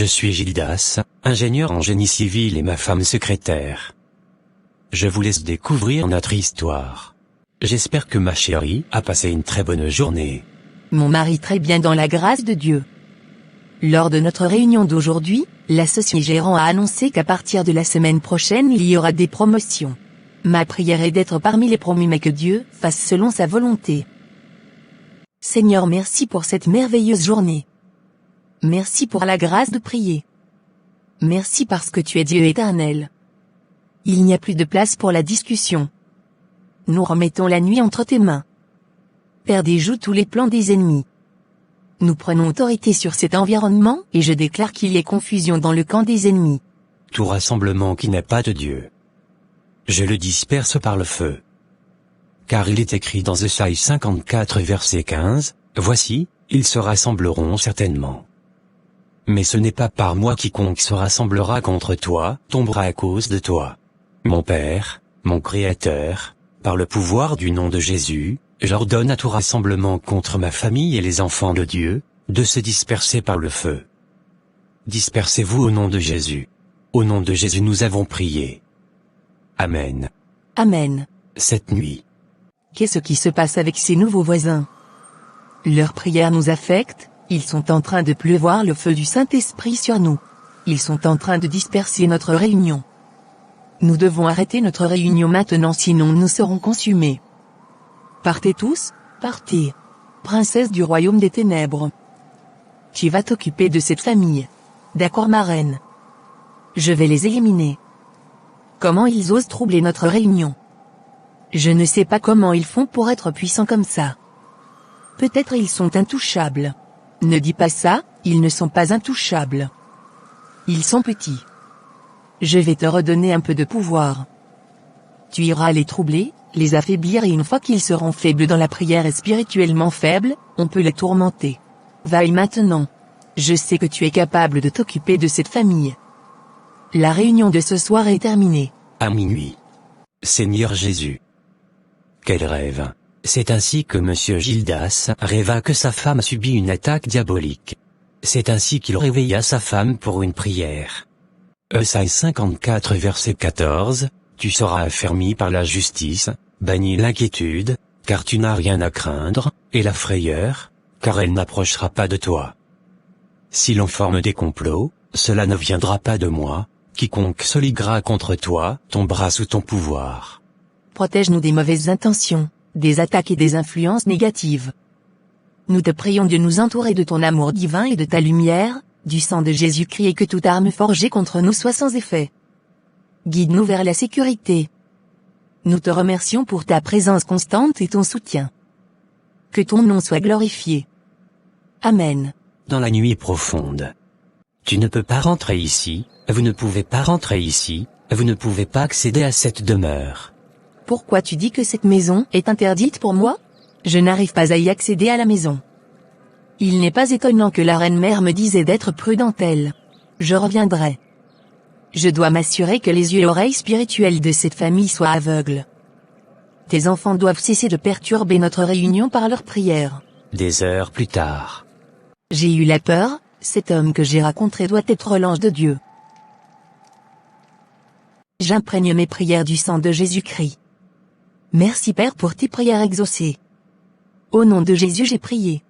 Je suis Gildas, ingénieur en génie civil et ma femme secrétaire. Je vous laisse découvrir notre histoire. J'espère que ma chérie a passé une très bonne journée. Mon mari très bien dans la grâce de Dieu. Lors de notre réunion d'aujourd'hui, l'associé gérant a annoncé qu'à partir de la semaine prochaine il y aura des promotions. Ma prière est d'être parmi les promus mais que Dieu fasse selon sa volonté. Seigneur, merci pour cette merveilleuse journée. Merci pour la grâce de prier. Merci parce que tu es Dieu éternel. Il n'y a plus de place pour la discussion. Nous remettons la nuit entre tes mains. Père, déjoue tous les plans des ennemis. Nous prenons autorité sur cet environnement et je déclare qu'il y ait confusion dans le camp des ennemis. Tout rassemblement qui n'est pas de Dieu, je le disperse par le feu. Car il est écrit dans Ésaïe 54 verset 15, « Voici, ils se rassembleront certainement. Mais ce n'est pas par moi quiconque se rassemblera contre toi, tombera à cause de toi. Mon Père, mon Créateur, par le pouvoir du nom de Jésus, j'ordonne à tout rassemblement contre ma famille et les enfants de Dieu, de se disperser par le feu. Dispersez-vous au nom de Jésus. Au nom de Jésus nous avons prié. Amen. Amen. Cette nuit, Qu'est-ce qui se passe avec ces nouveaux voisins? Leurs prières nous affectent, ils sont en train de pleuvoir le feu du Saint-Esprit sur nous. Ils sont en train de disperser notre réunion. Nous devons arrêter notre réunion maintenant sinon nous serons consumés. Partez tous, partez. Princesse du royaume des ténèbres. Tu vas t'occuper de cette famille. D'accord ma reine. Je vais les éliminer. Comment ils osent troubler notre réunion? Je ne sais pas comment ils font pour être puissants comme ça. Peut-être ils sont intouchables. Ne dis pas ça, ils ne sont pas intouchables. Ils sont petits. Je vais te redonner un peu de pouvoir. Tu iras les troubler, les affaiblir et une fois qu'ils seront faibles dans la prière et spirituellement faibles, on peut les tourmenter. Va-y maintenant. Je sais que tu es capable de t'occuper de cette famille. La réunion de ce soir est terminée. à minuit. Seigneur Jésus. Quel rêve. C'est ainsi que Monsieur Gildas rêva que sa femme subit une attaque diabolique. C'est ainsi qu'il réveilla sa femme pour une prière. Ésaïe 54 verset 14, tu seras affermi par la justice, bannis l'inquiétude, car tu n'as rien à craindre, et la frayeur, car elle n'approchera pas de toi. Si l'on forme des complots, cela ne viendra pas de moi, quiconque se liguera contre toi tombera sous ton pouvoir. Protège-nous des mauvaises intentions, des attaques et des influences négatives. Nous te prions de nous entourer de ton amour divin et de ta lumière, du sang de Jésus-Christ et que toute arme forgée contre nous soit sans effet. Guide-nous vers la sécurité. Nous te remercions pour ta présence constante et ton soutien. Que ton nom soit glorifié. Amen. Dans la nuit profonde. Tu ne peux pas rentrer ici, vous ne pouvez pas rentrer ici, vous ne pouvez pas accéder à cette demeure. Pourquoi tu dis que cette maison est interdite pour moi? Je n'arrive pas à y accéder à la maison. Il n'est pas étonnant que la reine-mère me disait d'être prudente elle. Je reviendrai. Je dois m'assurer que les yeux et oreilles spirituelles de cette famille soient aveugles. Tes enfants doivent cesser de perturber notre réunion par leurs prières. Des heures plus tard. J'ai eu la peur, cet homme que j'ai rencontré doit être l'ange de Dieu. J'imprègne mes prières du sang de Jésus-Christ. Merci Père pour tes prières exaucées. Au nom de Jésus j'ai prié.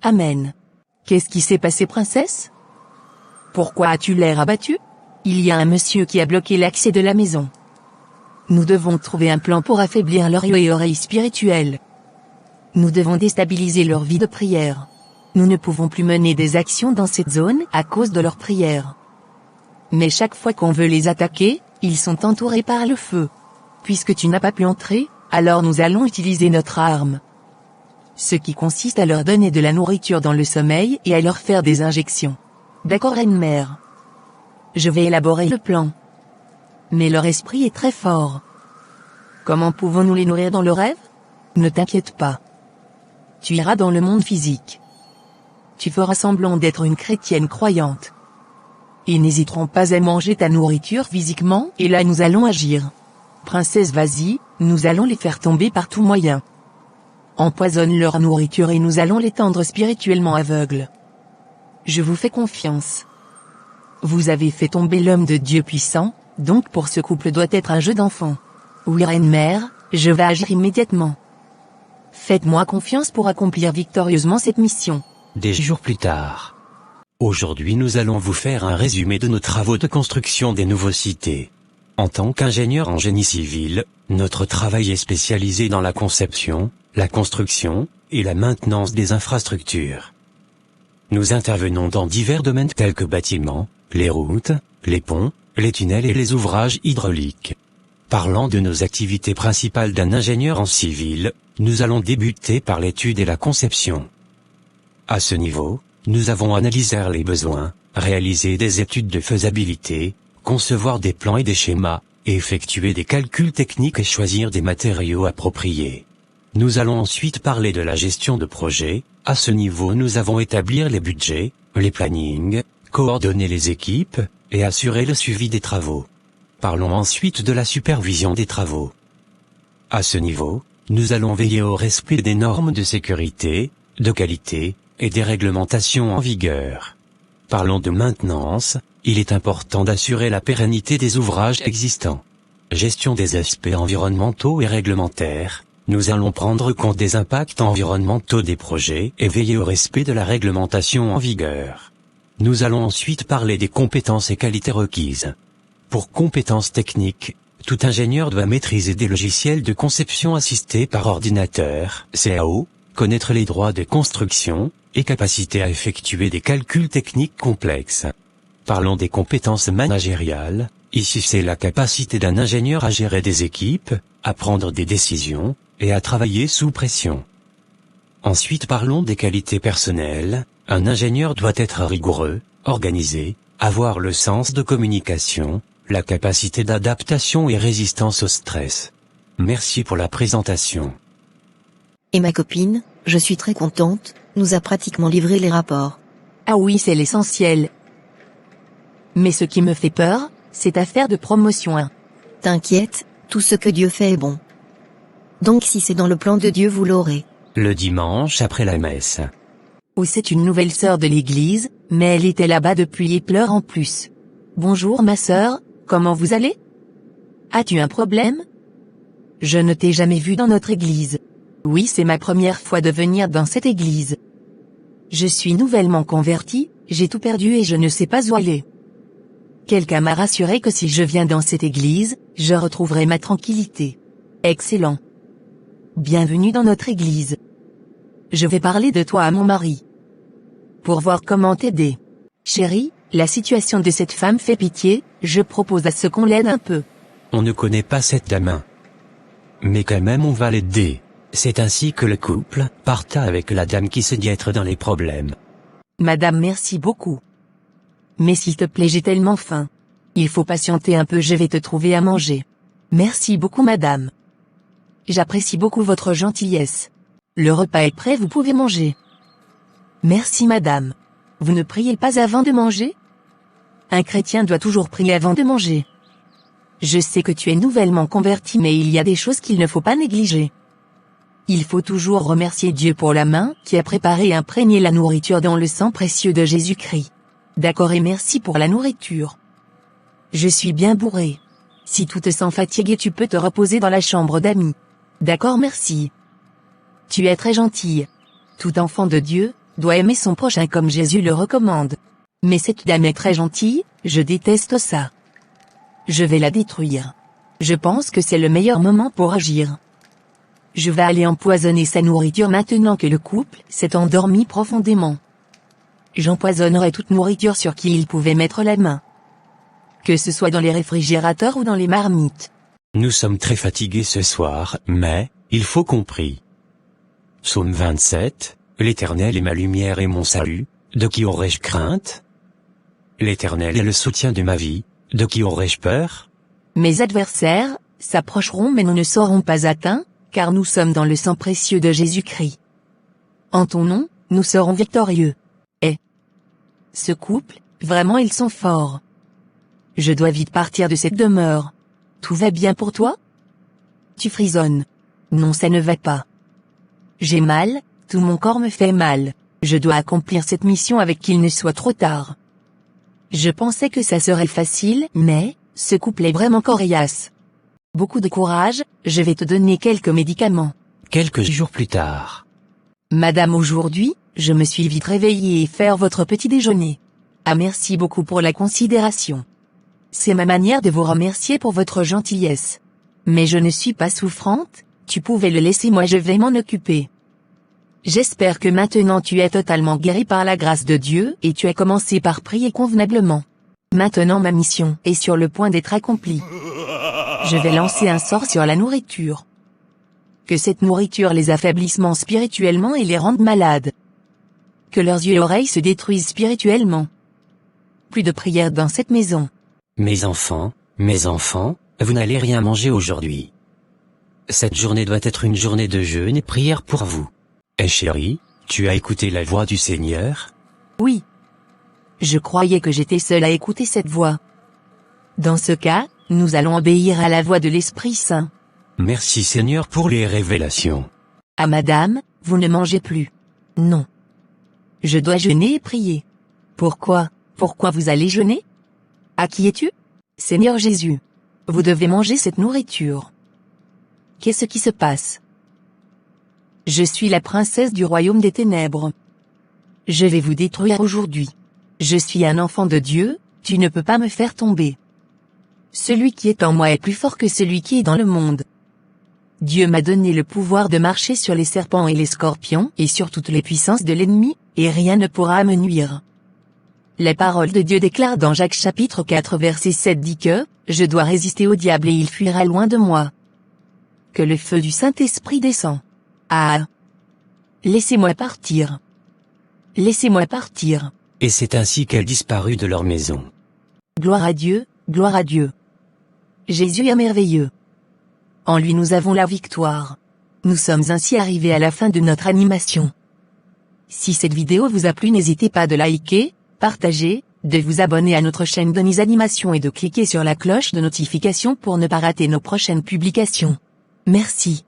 Amen. Qu'est-ce qui s'est passé princesse? Pourquoi as-tu l'air abattu? Il y a un monsieur qui a bloqué l'accès de la maison. Nous devons trouver un plan pour affaiblir leurs yeux et oreilles spirituelles. Nous devons déstabiliser leur vie de prière. Nous ne pouvons plus mener des actions dans cette zone à cause de leurs prières. Mais chaque fois qu'on veut les attaquer, ils sont entourés par le feu. Puisque tu n'as pas pu entrer, alors nous allons utiliser notre arme. Ce qui consiste à leur donner de la nourriture dans le sommeil et à leur faire des injections. D'accord reine-mère. Je vais élaborer le plan. Mais leur esprit est très fort. Comment pouvons-nous les nourrir dans le rêve? Ne t'inquiète pas. Tu iras dans le monde physique. Tu feras semblant d'être une chrétienne croyante. Ils n'hésiteront pas à manger ta nourriture physiquement et là nous allons agir. Princesse vas-y, nous allons les faire tomber par tout moyen. Empoisonne leur nourriture et nous allons les tendre spirituellement aveugles. Je vous fais confiance. Vous avez fait tomber l'homme de Dieu puissant, donc pour ce couple doit être un jeu d'enfant. Oui, Reine Mère, je vais agir immédiatement. Faites-moi confiance pour accomplir victorieusement cette mission. Des jours plus tard. Aujourd'hui nous allons vous faire un résumé de nos travaux de construction des nouveaux cités. En tant qu'ingénieur en génie civil, notre travail est spécialisé dans la conception, la construction, et la maintenance des infrastructures. Nous intervenons dans divers domaines tels que bâtiments, les routes, les ponts, les tunnels et les ouvrages hydrauliques. Parlant de nos activités principales d'un ingénieur en civil, nous allons débuter par l'étude et la conception. À ce niveau, nous avons analysé les besoins, réalisé des études de faisabilité, concevoir des plans et des schémas, et effectuer des calculs techniques et choisir des matériaux appropriés. Nous allons ensuite parler de la gestion de projet. À ce niveau nous avons établir les budgets, les plannings, coordonner les équipes, et assurer le suivi des travaux. Parlons ensuite de la supervision des travaux. À ce niveau, nous allons veiller au respect des normes de sécurité, de qualité, et des réglementations en vigueur. Parlons de maintenance, il est important d'assurer la pérennité des ouvrages existants. Gestion des aspects environnementaux et réglementaires, nous allons prendre compte des impacts environnementaux des projets et veiller au respect de la réglementation en vigueur. Nous allons ensuite parler des compétences et qualités requises. Pour compétences techniques, tout ingénieur doit maîtriser des logiciels de conception assistés par ordinateur, CAO, connaître les droits de construction, et capacité à effectuer des calculs techniques complexes. Parlons des compétences managériales, ici c'est la capacité d'un ingénieur à gérer des équipes, à prendre des décisions, et à travailler sous pression. Ensuite parlons des qualités personnelles, un ingénieur doit être rigoureux, organisé, avoir le sens de communication, la capacité d'adaptation et résistance au stress. Merci pour la présentation. Et ma copine, je suis très contente, nous a pratiquement livré les rapports. Ah oui, c'est l'essentiel. Mais ce qui me fait peur, c'est affaire de promotion 1. T'inquiète, tout ce que Dieu fait est bon. Donc si c'est dans le plan de Dieu, vous l'aurez. Le dimanche après la messe. Ou c'est une nouvelle sœur de l'église, mais elle était là-bas depuis et pleure en plus. Bonjour ma sœur, comment vous allez? As-tu un problème? Je ne t'ai jamais vu dans notre église. Oui, c'est ma première fois de venir dans cette église. Je suis nouvellement convertie, j'ai tout perdu et je ne sais pas où aller. Quelqu'un m'a rassuré que si je viens dans cette église, je retrouverai ma tranquillité. Excellent. Bienvenue dans notre église. Je vais parler de toi à mon mari. Pour voir comment t'aider. Chérie, la situation de cette femme fait pitié, je propose à ce qu'on l'aide un peu. On ne connaît pas cette dame. Mais quand même on va l'aider. C'est ainsi que le couple parta avec la dame qui se dit être dans les problèmes. Madame, merci beaucoup. Mais s'il te plaît, j'ai tellement faim. Il faut patienter un peu, je vais te trouver à manger. Merci beaucoup madame. J'apprécie beaucoup votre gentillesse. Le repas est prêt, vous pouvez manger. Merci madame. Vous ne priez pas avant de manger? Un chrétien doit toujours prier avant de manger. Je sais que tu es nouvellement converti, mais il y a des choses qu'il ne faut pas négliger. Il faut toujours remercier Dieu pour la main qui a préparé et imprégné la nourriture dans le sang précieux de Jésus-Christ. D'accord, et merci pour la nourriture. Je suis bien bourré. Si tu te sens fatigué, tu peux te reposer dans la chambre d'amis. D'accord, merci. Tu es très gentille. Tout enfant de Dieu doit aimer son prochain comme Jésus le recommande. Mais cette dame est très gentille, je déteste ça. Je vais la détruire. Je pense que c'est le meilleur moment pour agir. Je vais aller empoisonner sa nourriture maintenant que le couple s'est endormi profondément. J'empoisonnerai toute nourriture sur qui il pouvait mettre la main. Que ce soit dans les réfrigérateurs ou dans les marmites. Nous sommes très fatigués ce soir, mais, il faut qu'on prie. Psaume 27, L'Éternel est ma lumière et mon salut, de qui aurais-je crainte? L'Éternel est le soutien de ma vie, de qui aurais-je peur? Mes adversaires s'approcheront mais nous ne serons pas atteints, car nous sommes dans le sang précieux de Jésus-Christ. En ton nom, nous serons victorieux. Et ce couple, vraiment ils sont forts. Je dois vite partir de cette demeure. Tout va bien pour toi? Tu frissonnes. Non, ça ne va pas. J'ai mal, tout mon corps me fait mal. Je dois accomplir cette mission avec qu'il ne soit trop tard. Je pensais que ça serait facile, mais, ce couple est vraiment coriace. Beaucoup de courage, je vais te donner quelques médicaments. Quelques jours plus tard. Madame, aujourd'hui, je me suis vite réveillée et faire votre petit déjeuner. Ah, merci beaucoup pour la considération. C'est ma manière de vous remercier pour votre gentillesse. Mais je ne suis pas souffrante, tu pouvais le laisser, moi je vais m'en occuper. J'espère que maintenant tu es totalement guéri par la grâce de Dieu et tu as commencé par prier convenablement. Maintenant ma mission est sur le point d'être accomplie. Je vais lancer un sort sur la nourriture. Que cette nourriture les affaiblisse spirituellement et les rende malades. Que leurs yeux et oreilles se détruisent spirituellement. Plus de prières dans cette maison. Mes enfants, vous n'allez rien manger aujourd'hui. Cette journée doit être une journée de jeûne et prière pour vous. Et chérie, tu as écouté la voix du Seigneur? Oui. Je croyais que j'étais seule à écouter cette voix. Dans ce cas, nous allons obéir à la voix de l'Esprit Saint. Merci Seigneur pour les révélations. Ah madame, vous ne mangez plus. Non. Je dois jeûner et prier. Pourquoi vous allez jeûner? À qui es-tu? Seigneur Jésus. Vous devez manger cette nourriture. Qu'est-ce qui se passe? Je suis la princesse du royaume des ténèbres. Je vais vous détruire aujourd'hui. Je suis un enfant de Dieu, tu ne peux pas me faire tomber. Celui qui est en moi est plus fort que celui qui est dans le monde. Dieu m'a donné le pouvoir de marcher sur les serpents et les scorpions et sur toutes les puissances de l'ennemi, et rien ne pourra me nuire. La parole de Dieu déclare dans Jacques chapitre 4 verset 7 dit que, je dois résister au diable et il fuira loin de moi. Que le feu du Saint-Esprit descend. Ah! Laissez-moi partir. Laissez-moi partir. Et c'est ainsi qu'elle disparut de leur maison. Gloire à Dieu, gloire à Dieu. Jésus est merveilleux. En lui nous avons la victoire. Nous sommes ainsi arrivés à la fin de notre animation. Si cette vidéo vous a plu, n'hésitez pas de liker, partager, de vous abonner à notre chaîne Denis Animation et de cliquer sur la cloche de notification pour ne pas rater nos prochaines publications. Merci.